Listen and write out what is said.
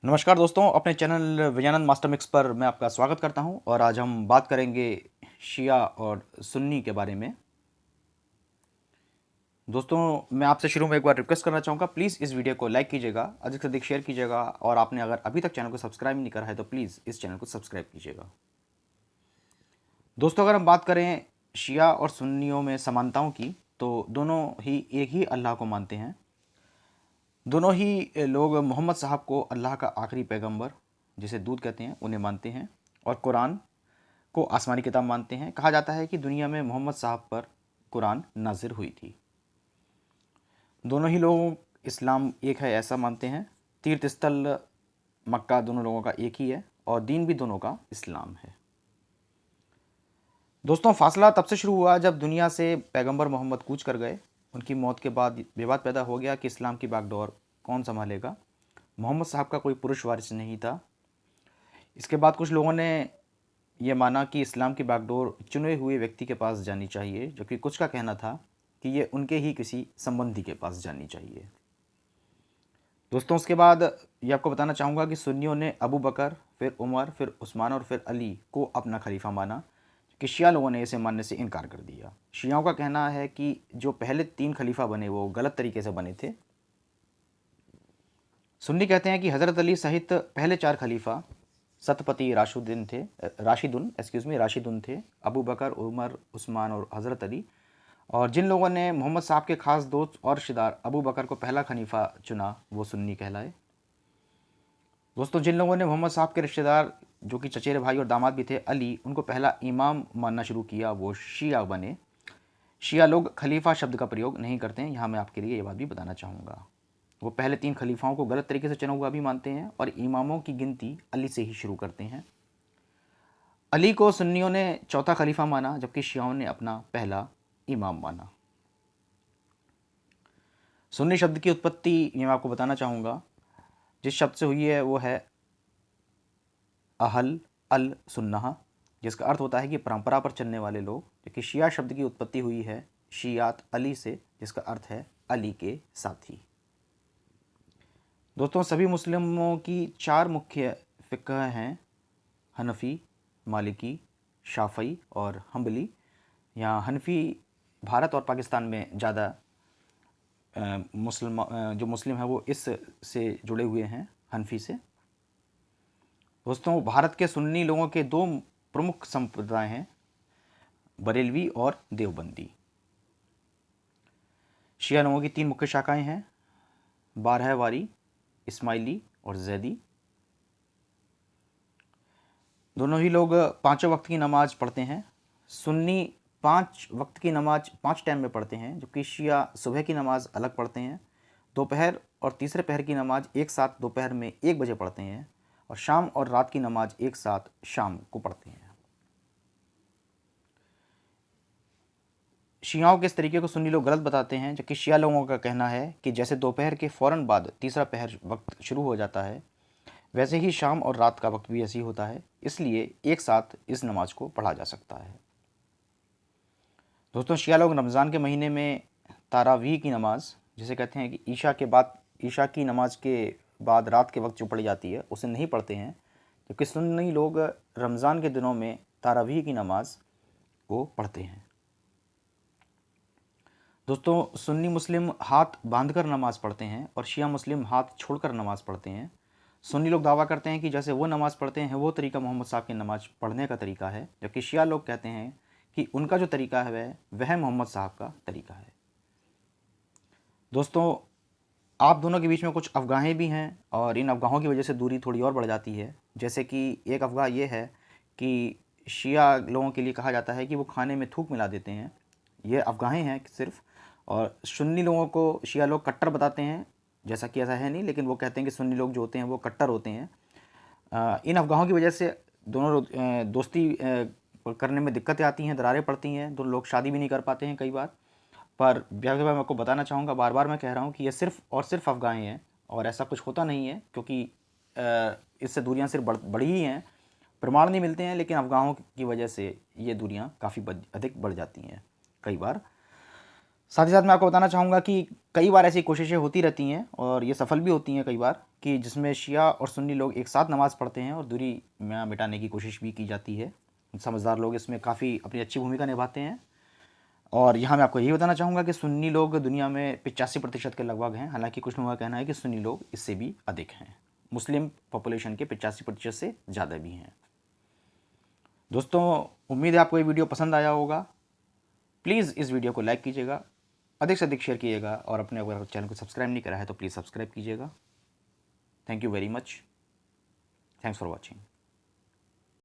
नमस्कार दोस्तों, अपने चैनल विजयानंद मास्टर मिक्स पर मैं आपका स्वागत करता हूं और आज हम बात करेंगे शिया और सुन्नी के बारे में। दोस्तों, मैं आपसे शुरू में एक बार रिक्वेस्ट करना चाहूँगा, प्लीज़ इस वीडियो को लाइक कीजिएगा, अधिक से अधिक शेयर कीजिएगा और आपने अगर अभी तक चैनल को सब्सक्राइब नहीं करा है तो प्लीज़ इस चैनल को सब्सक्राइब कीजिएगा। दोस्तों, अगर हम बात करें शिया और सुन्नियों में समानताओं की, तो दोनों ही एक ही अल्लाह को मानते हैं। दोनों ही लोग मोहम्मद साहब को अल्लाह का आखिरी पैगंबर, जिसे दूत कहते हैं, उन्हें मानते हैं और कुरान को आसमानी किताब मानते हैं। कहा जाता है कि दुनिया में मोहम्मद साहब पर कुरान नाजिल हुई थी। दोनों ही लोग इस्लाम एक है ऐसा मानते हैं। तीर्थ स्थल मक्का दोनों लोगों का एक ही है और दीन भी दोनों का इस्लाम है। दोस्तों, फासला तब से शुरू हुआ जब दुनिया से पैगंबर मोहम्मद कूच कर गए। उनकी मौत के बाद विवाद पैदा हो गया कि इस्लाम की बागडोर कौन संभालेगा। मोहम्मद साहब का कोई पुरुष वारिस नहीं था। इसके बाद कुछ लोगों ने यह माना कि इस्लाम की बागडोर चुने हुए व्यक्ति के पास जानी चाहिए, जबकि कुछ का कहना था कि ये उनके ही किसी संबंधी के पास जानी चाहिए। दोस्तों, उसके बाद ये आपको बताना चाहूँगा कि सुन्नियों ने अबू बकर, फिर उमर, फिर उस्मान और फिर अली को अपना खलीफा माना, कि शिया लोगों ने इसे मानने से इनकार कर दिया। शियाओं का कहना है कि जो पहले 3 खलीफा बने वो गलत तरीके से बने थे। सुन्नी कहते हैं कि हज़रत अली सहित पहले 4 खलीफा सतपति राशिदुन थे, अबू बकर, उमर, उस्मान और हज़रत अली। और जिन लोगों ने मोहम्मद साहब के खास दोस्त और रिश्तेदार अबू बकर को पहला खलीफा चुना वो सुन्नी कहलाए। दोस्तों, जिन लोगों ने मोहम्मद साहब के रिश्तेदार, जो कि चचेरे भाई और दामाद भी थे, अली, उनको पहला इमाम मानना शुरू किया, वो शिया बने। शिया लोग खलीफा शब्द का प्रयोग नहीं करते हैं। यहाँ मैं आपके लिए ये बात भी बताना चाहूँगा। वो पहले 3 खलीफाओं को गलत तरीके से चुना हुआ भी मानते हैं और इमामों की गिनती अली से ही शुरू करते हैं। अली को सुन्नियों ने चौथा खलीफा माना, जबकि शियाओं ने अपना पहला इमाम माना। सुन्नी शब्द की उत्पत्ति ये मैं आपको बताना चाहूँगा। जिस शब्द से हुई है वो है अहल अल सुन्नह, जिसका अर्थ होता है कि परंपरा पर चलने वाले लोग। जबकि शिया शब्द की उत्पत्ति हुई है शियात अली से, जिसका अर्थ है अली के साथी। दोस्तों, सभी मुस्लिमों की 4 मुख्य फ़िक़्ह हैं: हनफी, मालिकी, शाफ़ई और हम्बली। यहाँ हनफी भारत और पाकिस्तान में ज़्यादा जो मुस्लिम है वो इस से जुड़े हुए हैं, हनफी से। दोस्तों, भारत के सुन्नी लोगों के 2 प्रमुख संप्रदाय हैं, बरेलवी और देवबंदी। शिया लोगों की 3 मुख्य शाखाएं हैं, बारहवारी, इस्माइली और जैदी। दोनों ही लोग 5 वक्त की नमाज पढ़ते हैं। सुन्नी 5 वक्त की नमाज 5 टाइम में पढ़ते हैं, जबकि शिया सुबह की नमाज अलग पढ़ते हैं, दोपहर और तीसरे पहर की नमाज एक साथ दोपहर में 1 बजे पढ़ते हैं और शाम और रात की नमाज एक साथ शाम को पढ़ते हैं। शियाओं के इस तरीके को सुन्नी लोग गलत बताते हैं, जबकि शिया लोगों का कहना है कि जैसे दोपहर के फ़ौरन बाद तीसरा पहर वक्त शुरू हो जाता है, वैसे ही शाम और रात का वक्त भी ऐसे ही होता है, इसलिए एक साथ इस नमाज को पढ़ा जा सकता है। दोस्तों, शिया लोग रमज़ान के महीने में तारावीह की नमाज, जिसे कहते हैं कि ईशा की नमाज के बाद रात के वक्त जो पढ़ी जाती है, उसे नहीं पढ़ते हैं, क्योंकि सुन्नी लोग रमज़ान के दिनों में तारावीह की नमाज को पढ़ते हैं। दोस्तों, सुन्नी मुस्लिम हाथ बांधकर नमाज़ पढ़ते हैं और शिया मुस्लिम हाथ छोड़कर नमाज़ पढ़ते हैं। सुन्नी लोग दावा करते हैं कि जैसे वो नमाज़ पढ़ते हैं वो तरीका मोहम्मद साहब की नमाज़ पढ़ने का तरीका है, जबकि शिया लोग कहते हैं कि उनका जो तरीका है वह मोहम्मद साहब का तरीका है। दोस्तों, आप दोनों के बीच में कुछ अफवाहें भी हैं और इन अफवाहों की वजह से दूरी थोड़ी और बढ़ जाती है। जैसे कि एक अफवाह ये है कि शिया लोगों के लिए कहा जाता है कि वो खाने में थूक मिला देते हैं। ये अफवाहें हैं सिर्फ। और सुन्नी लोगों को शिया लोग कट्टर बताते हैं, जैसा कि ऐसा है नहीं, लेकिन वो कहते हैं कि सुन्नी लोग जो होते हैं वो कट्टर होते हैं। इन अफवाहों की वजह से दोनों दोस्ती करने में दिक्कतें आती हैं, दरारें पड़ती हैं, दोनों लोग शादी भी नहीं कर पाते हैं कई बार। पर मैं आपको बताना चाहूँगा, बार बार मैं कह रहा हूँ कि ये सिर्फ और सिर्फ अफवाहें हैं और ऐसा कुछ होता नहीं है, क्योंकि इससे दूरियाँ सिर्फ बढ़ी ही हैं, प्रमाण नहीं मिलते हैं, लेकिन अफवाहों की वजह से ये दूरियाँ काफ़ी अधिक बढ़ जाती हैं कई बार। साथ ही साथ मैं आपको बताना चाहूँगा कि कई बार ऐसी कोशिशें होती रहती हैं और ये सफल भी होती हैं कई बार, कि जिसमें शिया और सुन्नी लोग एक साथ नमाज़ पढ़ते हैं और दूरी मिटाने की कोशिश भी की जाती है। समझदार लोग इसमें काफ़ी अपनी अच्छी भूमिका निभाते हैं। और यहाँ मैं आपको यही बताना चाहूँगा कि सुन्नी लोग दुनिया में 85% के लगभग हैं, हालांकि कुछ लोगों का कहना है कि सुन्नी लोग इससे भी अधिक हैं, मुस्लिम पॉपुलेशन के 85% से ज़्यादा भी हैं। दोस्तों, उम्मीद है आपको ये वीडियो पसंद आया होगा। प्लीज़ इस वीडियो को लाइक कीजिएगा, अधिक से अधिक शेयर कीजिएगा और अपने अगर चैनल को सब्सक्राइब नहीं करा है तो प्लीज़ सब्सक्राइब कीजिएगा। Thank you very much. Thanks for watching.